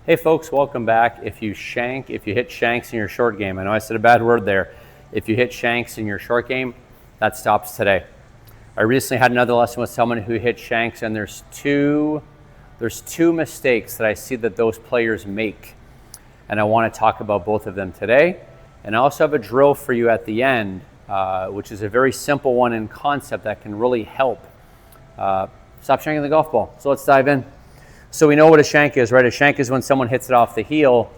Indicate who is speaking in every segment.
Speaker 1: Hey folks, welcome back. If you hit shanks in your short game, I know I said a bad word there. If you hit shanks in your short game, that stops today. I recently had another lesson with someone who hit shanks, and there's two mistakes that I see that those players make. And I want to talk about both of them today. And I also have a drill for you at the end, which is a very simple one in concept that can really help stop shanking the golf ball. So let's dive in. So we know what a shank is, right? A shank is when someone hits it off the heel.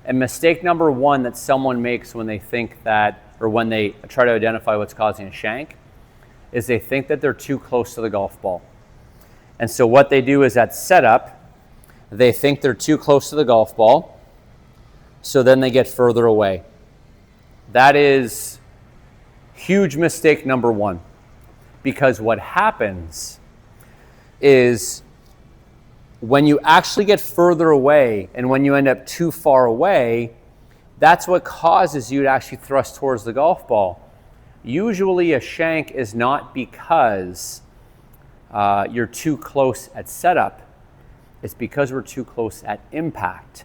Speaker 1: And mistake number one that someone makes when they think that, or when they try to identify what's causing a shank, is they think that they're too close to the golf ball. And so what they do is at setup, they think they're too close to the golf ball, so then they get further away. That is huge mistake number one, because what happens is when you actually get further away and when you end up too far away, that's what causes you to actually thrust towards the golf ball. Usually a shank is not because you're too close at setup. It's because we're too close at impact.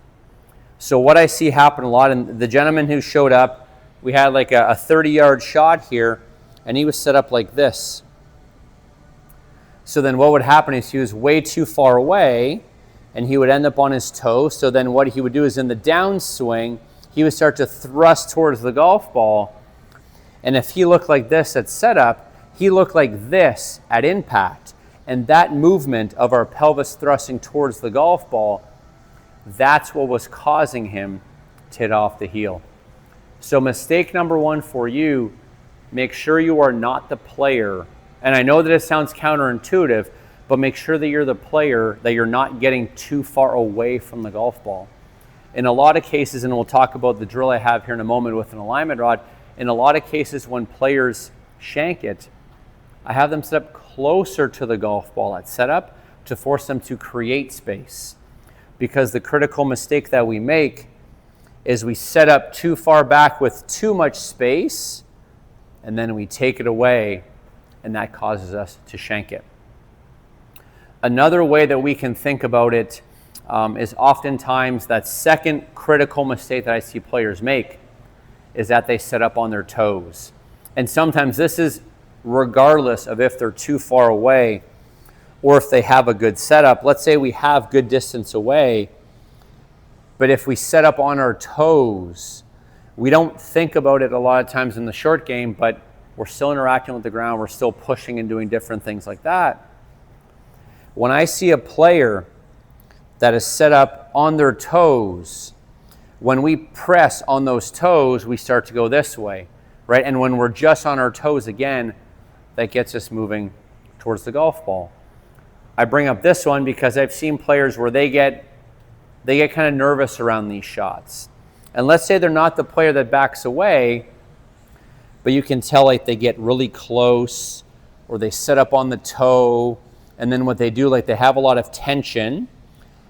Speaker 1: So what I see happen a lot, and the gentleman who showed up, we had like a 30-yard shot here, and he was set up like this. So then what would happen is he was way too far away, and he would end up on his toe. So then what he would do is in the downswing, he would start to thrust towards the golf ball. And if he looked like this at setup, he looked like this at impact. And that movement of our pelvis thrusting towards the golf ball, that's what was causing him to hit off the heel. So mistake number one for you, make sure you are not the player. And I know that it sounds counterintuitive, but make sure that you're the player, that you're not getting too far away from the golf ball. In a lot of cases, and we'll talk about the drill I have here in a moment with an alignment rod, in a lot of cases when players shank it, I have them set up closer to the golf ball at setup to force them to create space. Because the critical mistake that we make is we set up too far back with too much space, and then we take it away, and that causes us to shank it. Another way that we can think about it is oftentimes that second critical mistake that I see players make is that they set up on their toes. And sometimes this is regardless of if they're too far away or if they have a good setup. Let's say we have good distance away, but if we set up on our toes, we don't think about it a lot of times in the short game, but we're still interacting with the ground, we're still pushing and doing different things like that. When I see a player that is set up on their toes, when we press on those toes, we start to go this way, right? And when we're just on our toes again, that gets us moving towards the golf ball. I bring up this one because I've seen players where they get kind of nervous around these shots. And let's say they're not the player that backs away, but you can tell like they get really close or they set up on the toe, and then what they do, like they have a lot of tension,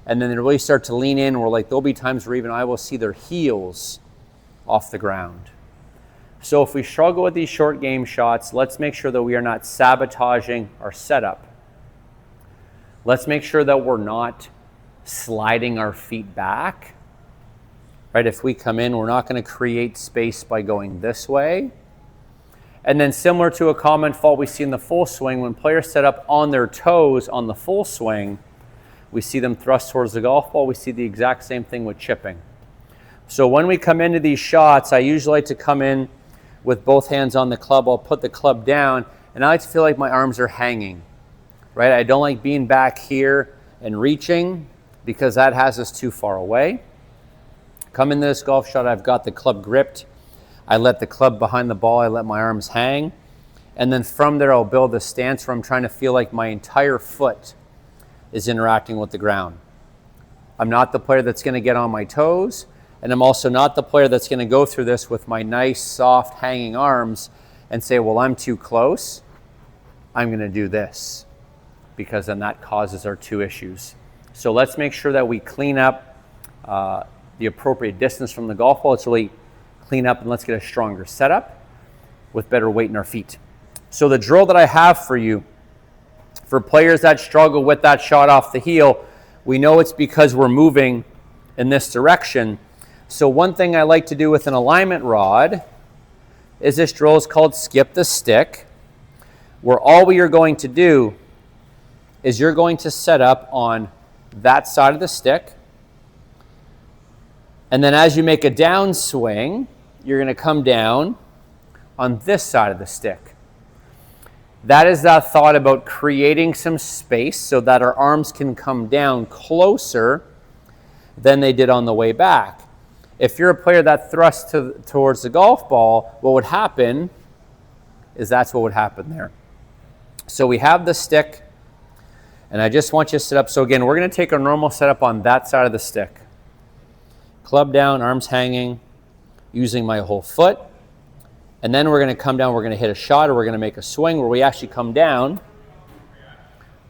Speaker 1: and then they really start to lean in, or like there'll be times where even I will see their heels off the ground. So if we struggle with these short game shots, let's make sure that we are not sabotaging our setup. Let's make sure that we're not sliding our feet back, right? If we come in, we're not going to create space by going this way. And then similar to a common fault we see in the full swing, when players set up on their toes on the full swing, we see them thrust towards the golf ball. We see the exact same thing with chipping. So when we come into these shots, I usually like to come in with both hands on the club. I'll put the club down, and I like to feel like my arms are hanging, right? I don't like being back here and reaching because that has us too far away. Come into this golf shot, I've got the club gripped. I let the club behind the ball, I let my arms hang. And then from there, I'll build a stance where I'm trying to feel like my entire foot is interacting with the ground. I'm not the player that's gonna get on my toes, and I'm also not the player that's gonna go through this with my nice, soft, hanging arms and say, well, I'm too close, I'm gonna do this, because then that causes our two issues. So let's make sure that we clean up the appropriate distance from the golf ball. Let's really clean up and let's get a stronger setup with better weight in our feet. So the drill that I have for you, for players that struggle with that shot off the heel, we know it's because we're moving in this direction. So one thing I like to do with an alignment rod is this drill is called skip the stick, where all we are going to do is you're going to set up on that side of the stick. And then as you make a downswing, you're going to come down on this side of the stick. That is that thought about creating some space so that our arms can come down closer than they did on the way back. If you're a player that thrusts towards the golf ball, what would happen is that's what would happen there. So we have the stick, and I just want you to sit up. So again, we're going to take our normal setup on that side of the stick. Club down, arms hanging, using my whole foot. And then we're going to come down, we're going to hit a shot, or we're going to make a swing where we actually come down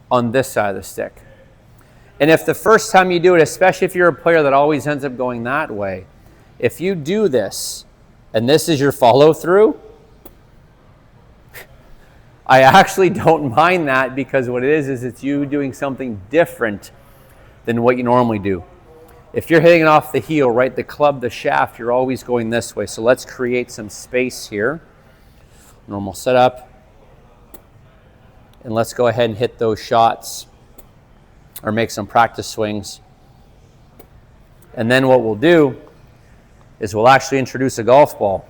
Speaker 1: on this side of the stick. And if the first time you do it, especially if you're a player that always ends up going that way, if you do this, and this is your follow through, I actually don't mind that, because what it is it's you doing something different than what you normally do. If you're hitting it off the heel, right, the club, the shaft, you're always going this way. So let's create some space here. Normal setup. And let's go ahead and hit those shots or make some practice swings. And then what we'll do is we'll actually introduce a golf ball.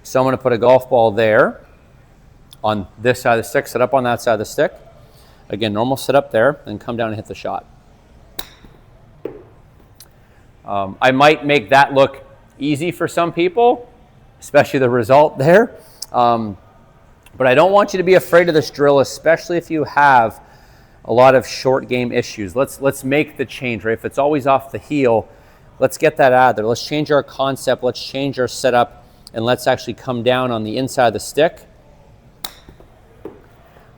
Speaker 1: So I'm going to put a golf ball there on this side of the stick, set up on that side of the stick. Again, normal setup there, and come down and hit the shot. I might make that look easy for some people, especially the result there. But I don't want you to be afraid of this drill, especially if you have a lot of short game issues. Let's make the change, right? If it's always off the heel, let's get that out of there. Let's change our concept, let's change our setup, and let's actually come down on the inside of the stick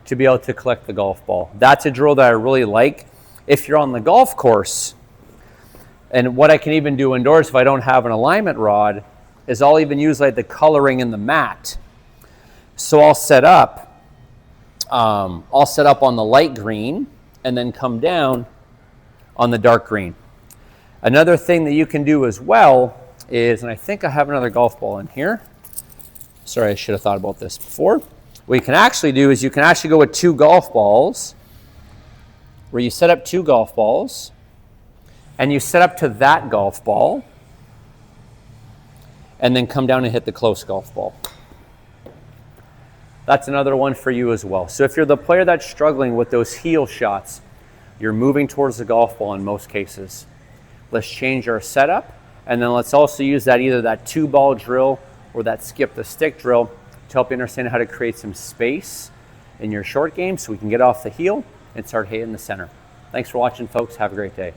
Speaker 1: to be able to collect the golf ball. That's a drill that I really like. If you're on the golf course, and what I can even do indoors if I don't have an alignment rod, is I'll even use like the coloring in the mat. So I'll set up on the light green and then come down on the dark green. Another thing that you can do as well is, and I think I have another golf ball in here. Sorry, I should have thought about this before. What you can actually do is you can actually go with 2 golf balls, where you set up 2 golf balls, and you set up to that golf ball, and then come down and hit the close golf ball. That's another one for you as well. So if you're the player that's struggling with those heel shots, you're moving towards the golf ball in most cases. Let's change our setup, and then let's also use that either that 2-ball drill or that skip the stick drill to help you understand how to create some space in your short game so we can get off the heel and start hitting the center. Thanks for watching, folks. Have a great day.